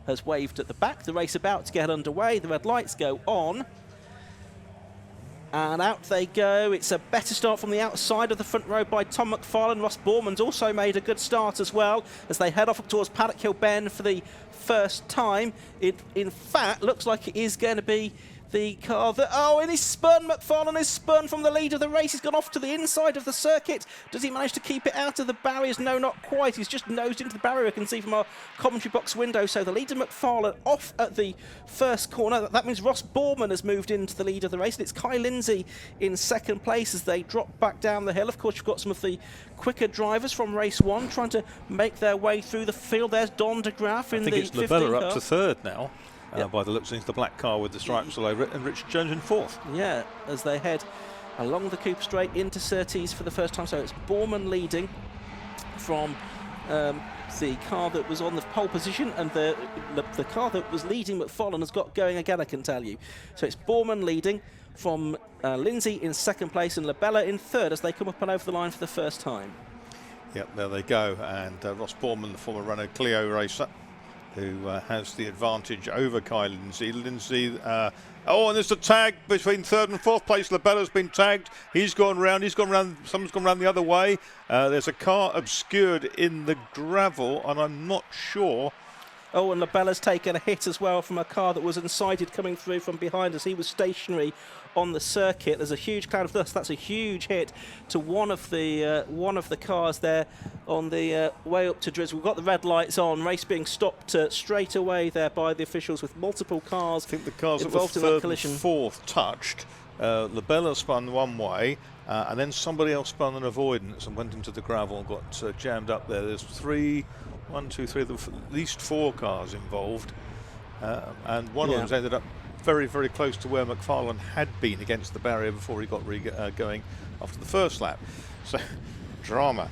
has waved at the back. The race about to get underway. The red lights go on. And out they go. It's a better start from the outside of the front row by Tom McFarlane. Ross Borman's also made a good start as well as they head off towards Paddock Hill Bend for the first time. It, in fact, looks like it is going to be the car that... Oh, and he's spun. McFarlane is spun from the lead of the race. He's gone off to the inside of the circuit. Does he manage to keep it out of the barriers? No, not quite. He's just nosed into the barrier, I can see from our commentary box window. So the leader, McFarlane, off at the first corner. That means Ross Borman has moved into the lead of the race. And it's Kai Lindsay in second place as they drop back down the hill. Of course, you've got some of the quicker drivers from race one trying to make their way through the field. There's Don de Graaf in the 15 car. I think it's Labella up to third now. By the looks of things, the black car with the stripes all over it, and Richard Jones in fourth. Yeah, as they head along the Cooper Straight into Surtees for the first time. So it's Borman leading from the car that was on the pole position, and the car that was leading McFarlane has got going again, I can tell you. So it's Borman leading from Lindsay in second place and Labella in third as they come up and over the line for the first time. Yep, there they go. And Ross Borman, the former Renault Clio racer, who has the advantage over Kai Lindsay. Oh, and there's a tag between third and fourth place. Labella's been tagged. He's gone round. Someone's gone round the other way. There's a car obscured in the gravel, and I'm not sure. Oh, and Labella's taken a hit as well from a car that was unsighted coming through from behind as he was stationary on the circuit. There's a huge cloud of dust. That's a huge hit to one of the cars there on the way up to Driz. We've got the red lights on. Race being stopped straight away there by the officials with multiple cars. I think the cars involved that were in that third and collision. fourth touched. Labella spun one way, and then somebody else spun an avoidance and went into the gravel and got jammed up there. There's at least four cars involved, and one of them's ended up very, very close to where McFarlane had been against the barrier before he got going after the first lap. So, drama.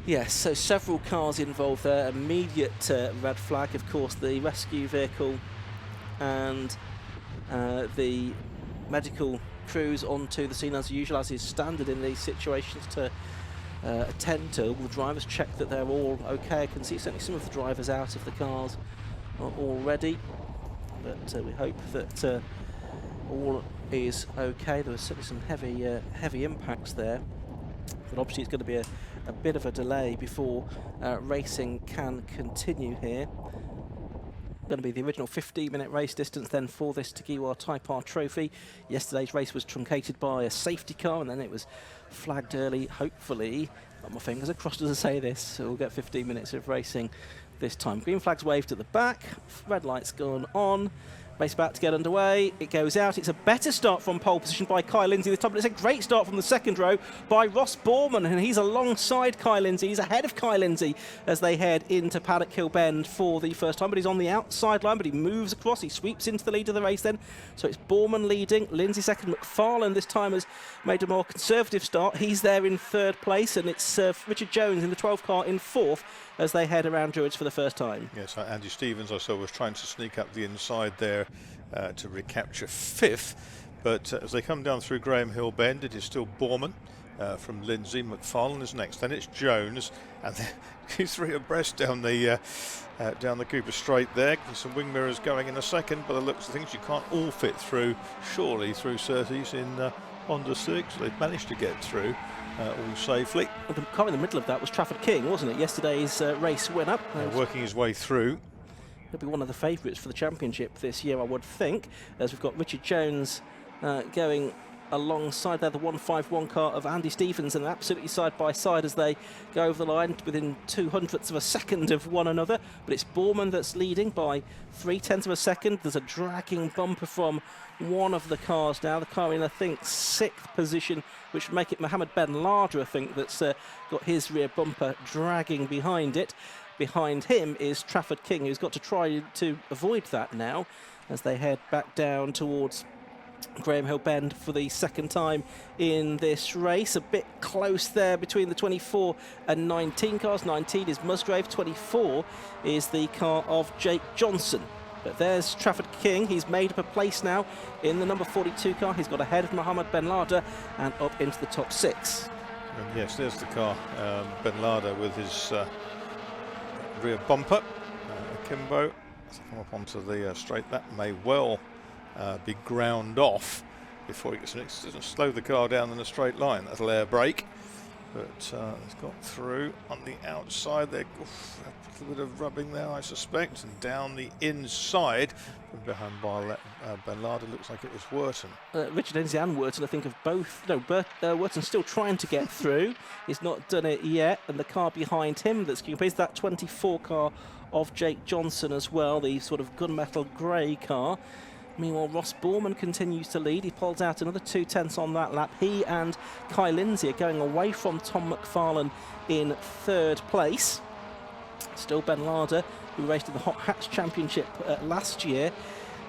Yes, so several cars involved there. Immediate red flag, of course, the rescue vehicle and the medical crews onto the scene as usual, as is standard in these situations, to attend to all the drivers, check that they're all okay. I can see certainly some of the drivers out of the cars already, but we hope that all is okay. There was certainly some heavy impacts there, but obviously it's going to be a bit of a delay before racing can continue here. Going to be the original 15-minute race distance then for this Tegiwa Type R trophy. Yesterday's race was truncated by a safety car and then it was flagged early. Hopefully, got my fingers crossed as I say this, so we'll get 15 minutes of racing this time. Green flag's waved at the back, red light's gone on. Race about to get underway. It goes out. It's a better start from pole position by Kai Lindsay this time, but it's a great start from the second row by Ross Borman, and he's alongside Kai Lindsay. He's ahead of Kai Lindsay as they head into Paddock Hill Bend for the first time, but he's on the outside line, but he moves across. He sweeps into the lead of the race then. So it's Borman leading, Lindsay second. McFarlane this time has made a more conservative start. He's there in third place, and it's Richard Jones in the 12 car in fourth as they head around Druids for the first time. Yes, Andy Stevens I saw was trying to sneak up the inside there to recapture fifth, but as they come down through Graham Hill Bend, it is still Borman from Lindsay. McFarlane is next, then it's Jones, and these three abreast down the Cooper Straight there. Some wing mirrors going in a second, but the looks of things you can't all fit through, surely, through Surtees in Honda 6. They've managed to get through all safely. Well, the car in the middle of that was Trafford King, wasn't it? Yesterday's race winner. Working his way through. He'll be one of the favourites for the championship this year, I would think, as we've got Richard Jones going alongside there, the 151 car of Andy Stevens, and absolutely side by side as they go over the line within 0.02 of a second of one another. But it's Borman that's leading by 0.3 of a second. There's a dragging bumper from one of the cars now, the car in I think 6th position, which would make it Mohammed Ben Laden, I think, that's got his rear bumper dragging behind it. Behind him is Trafford King, who's got to try to avoid that now as they head back down towards Graham Hill Bend for the second time in this race. A bit close there between the 24 and 19 cars. 19 is Musgrave, 24 is the car of Jake Johnson. But there's Trafford King. He's made up a place now in the number 42 car. He's got ahead of Mohammed Ben Laden and up into the top 6. And yes, there's the car, Ben Laden with his rear bumper akimbo, As I come up onto the straight, that may well be ground off before he gets next. Doesn't slow the car down in a straight line. That'll air brake. But it's got through on the outside there. Oof, a little bit of rubbing there, I suspect, and down the inside from behind by Ben Lada. Looks like it was Wharton. Richard Lindsay and Wharton, I think, of both. No, Wharton's still trying to get through. He's not done it yet, and the car behind him that's keeping that 24 car of Jake Johnson as well, the sort of gunmetal grey car. Meanwhile, Ross Borman continues to lead. He pulls out another 2/10 on that lap. He and Kai Lindsay are going away from Tom McFarlane in third place. Still Ben Lada, who raced in the Hot Hats Championship last year.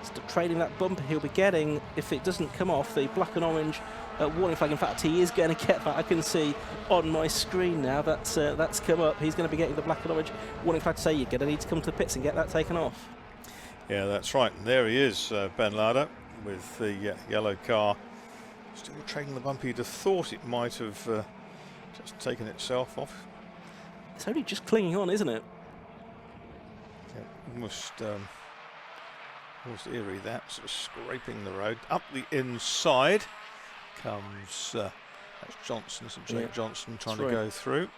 Still trailing that bumper he'll be getting if it doesn't come off. The black and orange warning flag. In fact, he is going to get that. I can see on my screen now that's come up. He's going to be getting the black and orange warning flag to say you're going to need to come to the pits and get that taken off. Yeah, that's right. And there he is, Ben Lada, with the yellow car. Still trailing the bumper. You'd have thought it might have just taken itself off. It's only just clinging on, isn't it? Yeah, almost eerie, that sort of scraping the road. Up the inside comes that's Johnson, Jake Johnson trying to go through.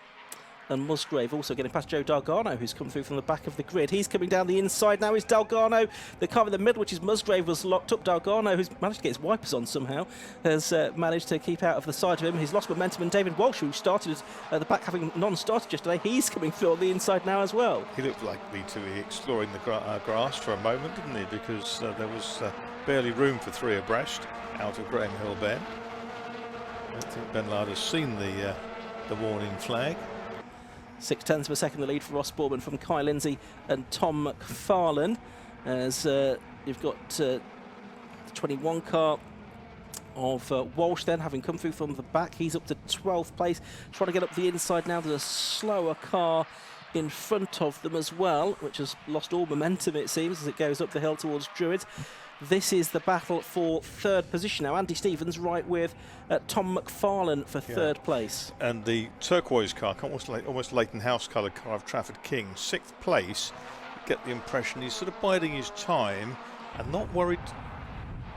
And Musgrave also getting past Joe Dalgarno, who's come through from the back of the grid. He's coming down the inside now. Is Dalgarno. The car in the middle, which is Musgrave, was locked up. Dalgarno, who's managed to get his wipers on somehow, has managed to keep out of the side of him. He's lost momentum, and David Walsh, who started at the back, having non-started yesterday, he's coming through on the inside now as well. He looked likely to be exploring the grass for a moment, didn't he? Because there was barely room for three abreast out of Graham Hill Bend. I don't think Ben Lada's seen the warning flag. 0.6 of a second the lead for Ross Borman from Kai Lindsay and Tom McFarlane, as you've got the 21 car of Walsh then having come through from the back. He's up to 12th place, trying to get up the inside now. There's a slower car in front of them as well, which has lost all momentum, it seems, as it goes up the hill towards Druids. This is the battle for third position now. Andy Stevens right with Tom McFarlane for third place. And the turquoise car, almost Leighton House coloured car of Trafford King, 6th place. You get the impression he's sort of biding his time and not worried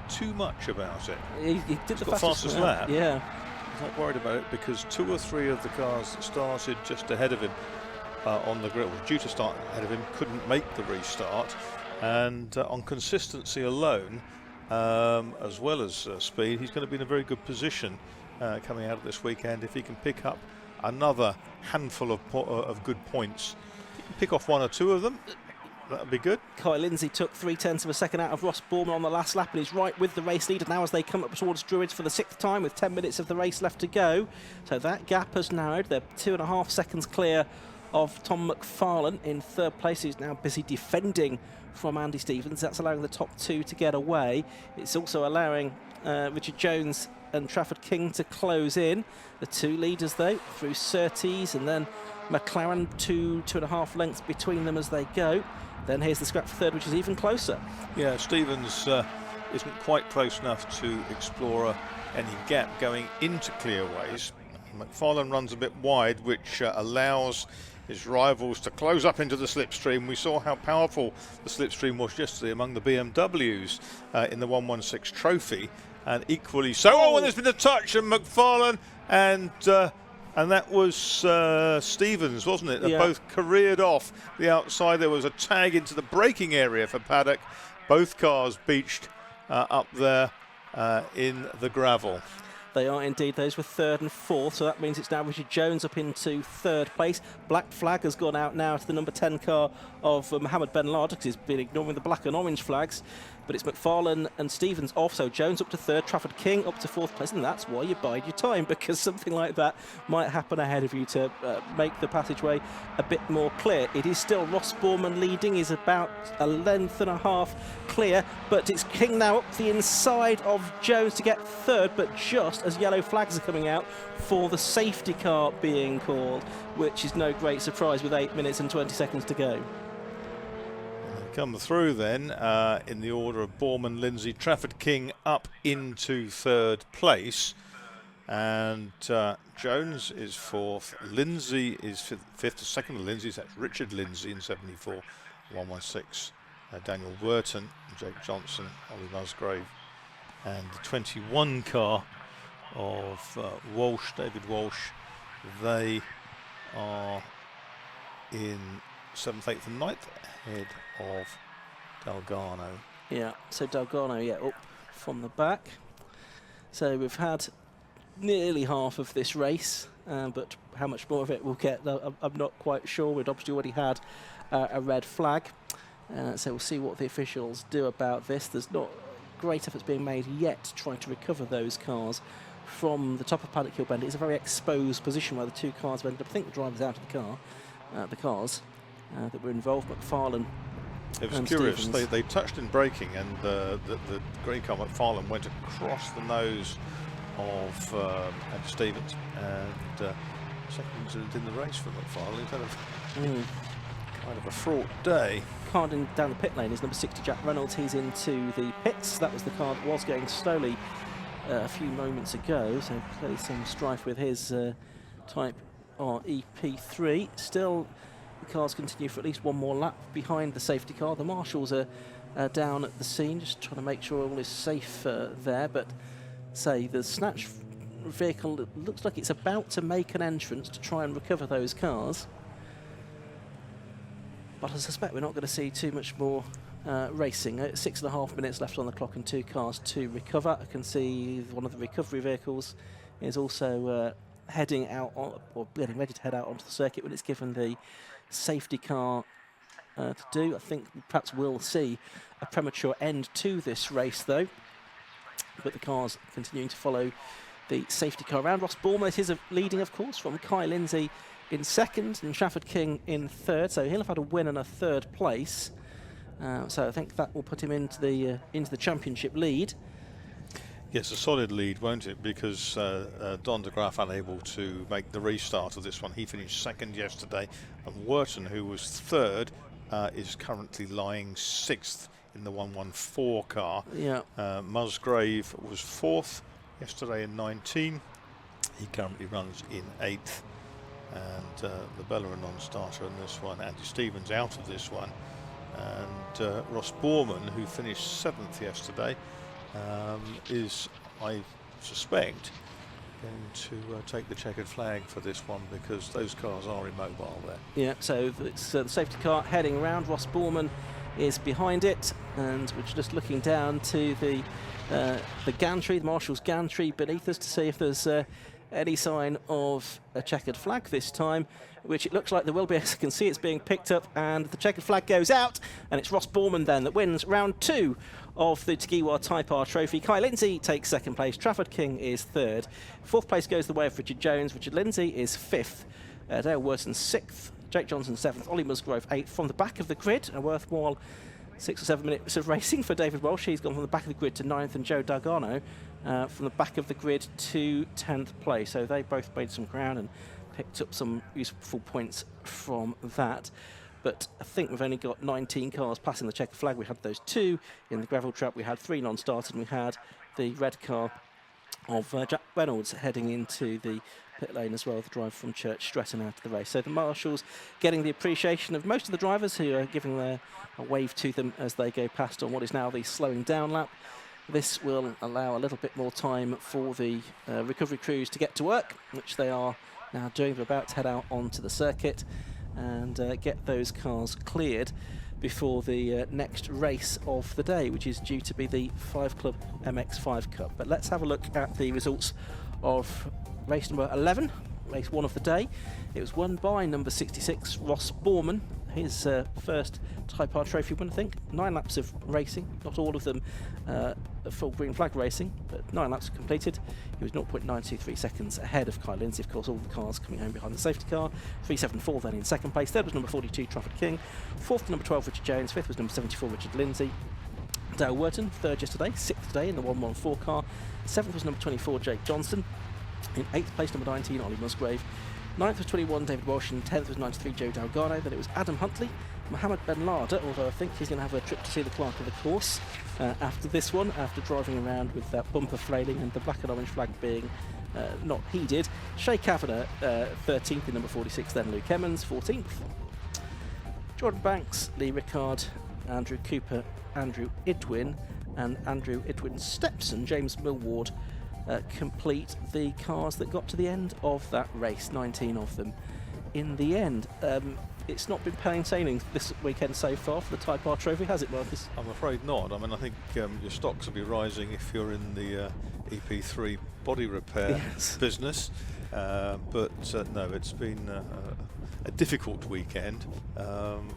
too much about it. He did the fastest lap. Yeah. He's not worried about it because 2 or 3 of the cars that started just ahead of him on the grid, due to start ahead of him, couldn't make the restart. And on consistency alone, as well as speed, he's going to be in a very good position coming out of this weekend if he can pick up another handful of good points. If he can pick off 1 or 2 of them, that would be good. Kai Lindsay took 0.3 of a second out of Ross Borman on the last lap, and he's right with the race leader now as they come up towards Druids for the 6th time with 10 minutes of the race left to go. So that gap has narrowed. They're 2.5 seconds clear of Tom McFarlane in third place, who's now busy defending from Andy Stevens. That's allowing the top 2 to get away. It's also allowing Richard Jones and Trafford King to close in. The 2 leaders, though, through Surtees and then McLaren, 2.5 lengths between them as they go. Then here's the scrap for third, which is even closer. Yeah, Stevens isn't quite close enough to explore any gap going into clearways. McFarlane runs a bit wide, which allows his rivals to close up into the slipstream. We saw how powerful the slipstream was yesterday among the BMWs in the 116 Trophy, and equally so. Oh, and there's been a touch of McFarlane, and that was Stevens, wasn't it? They both careered off the outside. There was a tag into the braking area for Paddock. Both cars beached up there in the gravel. They are indeed. Those were 3rd and 4th, so that means it's now Richard Jones up into 3rd place. Black flag has gone out now to the number 10 car of Mohammed Ben Lada, because he's been ignoring the black and orange flags. But it's McFarlane and Stevens off, so Jones up to 3rd, Trafford King up to 4th place, and that's why you bide your time, because something like that might happen ahead of you to make the passageway a bit more clear. It is still Ross Borman leading, is about 1.5 lengths clear, but it's King now up the inside of Jones to get 3rd, but just as yellow flags are coming out for the safety car being called, which is no great surprise with 8 minutes and 20 seconds to go. Come through then in the order of Borman, Lindsay, Trafford King up into 3rd place, and Jones is 4th, Lindsay is 5th. The second of Lindsay's, that's Richard Lindsay in 74, 116 Daniel Wharton, Jake Johnson, Ollie Musgrave, and the 21 car of Walsh, David Walsh. They are in 7th, 8th and 9th ahead of Delgado. Yeah, so Delgado, up from the back. So we've had nearly half of this race, but how much more of it we'll get, I'm not quite sure. We'd obviously already had a red flag, so we'll see what the officials do about this. There's not great efforts being made yet to try to recover those cars from the top of Paddock Hill Bend. It's a very exposed position where the two cars have ended up. I think the driver's out of the car, the cars that were involved, McFarlane. It was curious, they touched in braking, and the green car McFarlane went across the nose of Andy Stevens, and second incident in the race for McFarlane. He's had a kind of a fraught day. Car down the pit lane is number 60, Jack Reynolds. He's into the pits. That was the car that was going slowly a few moments ago, so clearly some strife with his Type R EP3. Still, the cars continue for at least one more lap behind the safety car. The marshals are down at the scene, just trying to make sure all is safe there. But say the snatch vehicle looks like it's about to make an entrance to try and recover those cars. But I suspect we're not going to see too much more racing. 6.5 minutes left on the clock and two cars to recover. I can see one of the recovery vehicles is also heading out, or getting ready to head out onto the circuit when it's given the safety car to do. I think perhaps we'll see a premature end to this race though, but the cars continuing to follow the safety car around. Ross Bournemouth is leading, of course, from Kai Lindsay in second and Trafford King in third, so he'll have had a win and a third place. So I think that will put him into the championship lead. Yes, a solid lead, won't it? Because Don de Graaf unable to make the restart of this one. He finished second yesterday, and Wharton, who was third, is currently lying sixth in the 114 car. Yeah. Musgrave was fourth yesterday in 19. He currently runs in 8th. And the Bella a non-starter in this one. Andy Stevens out of this one. And Ross Bourman, who finished 7th yesterday, is, I suspect, going to take the checkered flag for this one, because those cars are immobile there. Yeah, so it's the safety car heading around. Ross Bourman is behind it, and we're just looking down to the gantry, the marshal's gantry beneath us, to see if there's any sign of a checkered flag this time, which it looks like there will be. As you can see, it's being picked up and the checkered flag goes out, and it's Ross Bourman then that wins round 2 of the Tegiwa Type R Trophy. Kai Lindsay takes second place, Trafford King is third, fourth place goes the way of Richard Jones, Richard Lindsay is fifth, Dale Wharton sixth, Jake Johnson 7th, Ollie Musgrave 8th. From the back of the grid, a worthwhile 6 or 7 minutes of racing for David Walsh. He's gone from the back of the grid to 9th, and Joe Delgado from the back of the grid to 10th place. So they both made some ground and picked up some useful points from that. But I think we've only got 19 cars passing the checkered flag. We had those 2 in the gravel trap. We had 3 non-starters, and we had the red car of Jack Reynolds heading into the pit lane as well, the driver from Church Stretton out of the race. So the marshals getting the appreciation of most of the drivers, who are giving a wave to them as they go past on what is now the slowing down lap. This will allow a little bit more time for the recovery crews to get to work, which they are now doing. They're about to head out onto the circuit and get those cars cleared before the next race of the day, which is due to be the 5 Club MX5 Cup. But let's have a look at the results of race number 11, race 1 of the day. It was won by number 66, Ross Bourman, his first Type R Trophy win, I think. 9 laps of racing, not all of them full green flag racing, but 9 laps completed. He was 0.923 seconds ahead of Kai Lindsay. Of course, all the cars coming home behind the safety car. 374 then in second place. Third was number 42, Trafford King. Fourth was number 12, Richard Jones. Fifth was number 74, Richard Lindsay. Dale Wharton, third yesterday. Sixth today in the 114 car. Seventh was number 24, Jake Johnson. In 8th place, number 19, Ollie Musgrave. 9th was 21, David Walsh, and 10th was 93, Joe Delgado. Then it was Adam Huntley, Mohammed Ben Lada, although I think he's going to have a trip to see the clerk of the course after this one, after driving around with that bumper flailing and the black and orange flag being not heeded. Shay Kavanagh, 13th in number 46, then Luke Emmons, 14th. Jordan Banks, Lee Rickard, Andrew Cooper, Andrew Idwin and Andrew Idwin's stepson, James Millward, complete the cars that got to the end of that race, 19 of them in the end. It's not been plain sailing this weekend so far for the Type R Trophy, has it, Marcus? I'm afraid not. I mean, I think your stocks will be rising if you're in the EP3 body repair business. But no, it's been a difficult weekend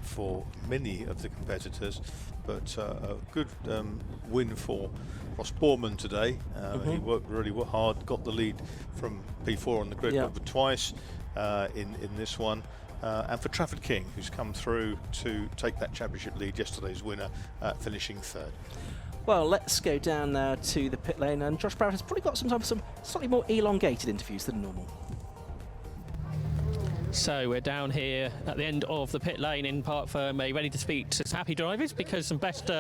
for many of the competitors, but a good win for Ross Borman today. He worked really hard, got the lead from P4 on the grid over twice in this one. And for Trafford King, who's come through to take that championship lead, yesterday's winner, finishing third. Well, let's go down now to the pit lane, and Josh Barrett has probably got some time for some slightly more elongated interviews than normal. So we're down here at the end of the pit lane in Park Fermé, ready to speak to happy drivers because some best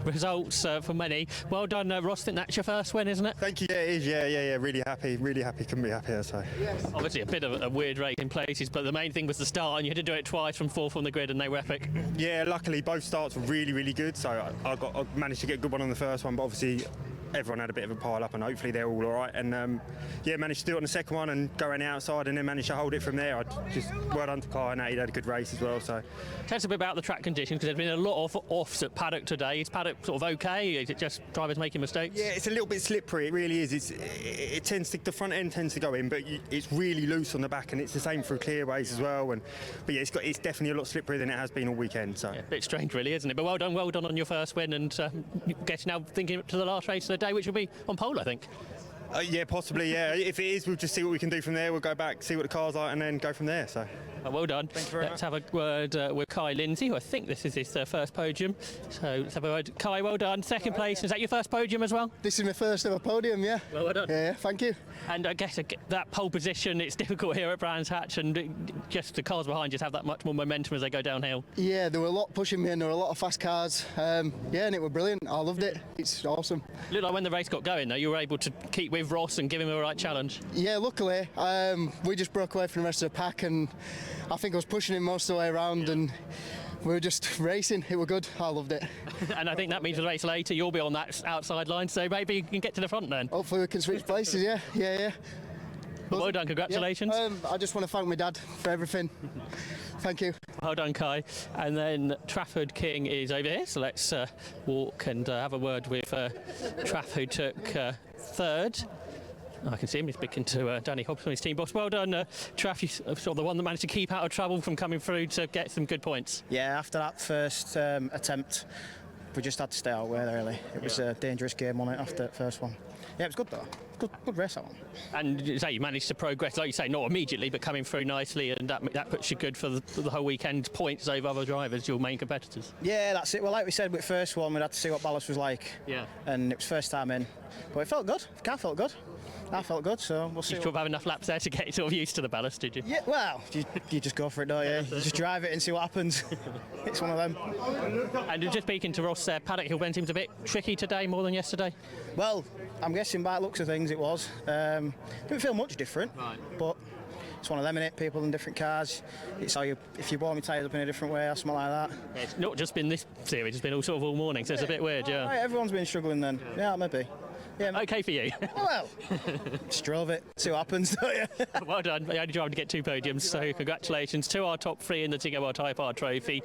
results for many. Well done, Ross. I think that's your first win, isn't it? Thank you. Yeah, it is. Yeah. Really happy. Couldn't be happier. So. Yes. Obviously, a bit of a weird race in places, but the main thing was the start, and you had to do it twice from fourth on the grid, and they were epic. Yeah, luckily both starts were really good. So I managed to get a good one on the first one, but obviously everyone had a bit of a pile up, and hopefully they're all right. And managed to do it on the second one and go on the outside, and then managed to hold it from there. I just well done to Kai, and he'd had a good race as well. So tell us a bit about the track conditions, because there's been a lot of offs at paddock today. Is paddock sort of okay? Is it just drivers making mistakes? Yeah, it's a little bit slippery. It really is. It tends to, the front end tends to go in, but it's really loose on the back, and it's the same through clearways as well. But yeah, it's definitely a lot slipperier than it has been all weekend. So yeah, a bit strange, really, isn't it? But well done on your first win, and getting now thinking to the last race of the day, which will be on pole, I think. Yeah, possibly. Yeah, if it is, we'll just see what we can do from there. We'll go back, see what the car's like, and then go from there. So. Well done. Thank you very much. Let's have a word with Kai Lindsay, who I think this is his first podium. So let's have a word. Kai, well done. Second place. Is that your first podium as well? This is my first ever podium, yeah. Well done. Yeah, thank you. And I guess that pole position, it's difficult here at Brands Hatch, and just the cars behind just have that much more momentum as they go downhill. Yeah, there were a lot pushing me, and there were a lot of fast cars. And it was brilliant. I loved it. It's awesome. Looked like when the race got going, though, you were able to keep with Ross and give him a right challenge. Yeah, luckily, we just broke away from the rest of the pack, and I think I was pushing him most of the way around, and we were just racing. It was good. I loved it. And I think that means the race later you'll be on that outside line, so maybe you can get to the front then. Hopefully we can switch places, yeah. Well done, congratulations. Yeah, I just want to thank my dad for everything. Thank you. Well done, Kai. And then Trafford King is over here, so let's walk and have a word with Traff, who took third. I can see him, he's speaking to Danny Hobson, his team boss. Well done, Traff, you're sort of the one that managed to keep out of trouble from coming through to get some good points. Yeah, after that first attempt, we just had to stay out there, really. It was a dangerous game on it after the first one. Yeah, it was good though. Good race, that one. And you managed to progress, like you say, not immediately, but coming through nicely, and that puts you good for the whole weekend, points over other drivers, your main competitors. Yeah, that's it. Well, like we said with the first one, we had to see what ballast was like. Yeah. And it was first time in. But it felt good. The car felt good. I felt good, so we'll see. You probably have enough laps there to get sort of used to the ballast, did you? Yeah, well, you just go for it, don't you? You just drive it and see what happens. It's one of them. And just speaking to Ross, Paddock Hill Bend seems a bit tricky today, more than yesterday. Well, I'm guessing by the looks of things it was. Didn't feel much different, but it's one of them, innit? People in different cars. It's how if you warm your tyres up in a different way or something like that. Yeah, it's not just been this series, it's been all morning, so it's a bit weird, yeah. Right, everyone's been struggling then. Yeah, maybe. Yeah, okay for you. Well, just drove it. See what happens, don't you? Well done. The only driver to get 2 podiums, so congratulations to our top 3 in the Tegiwa Type R Trophy.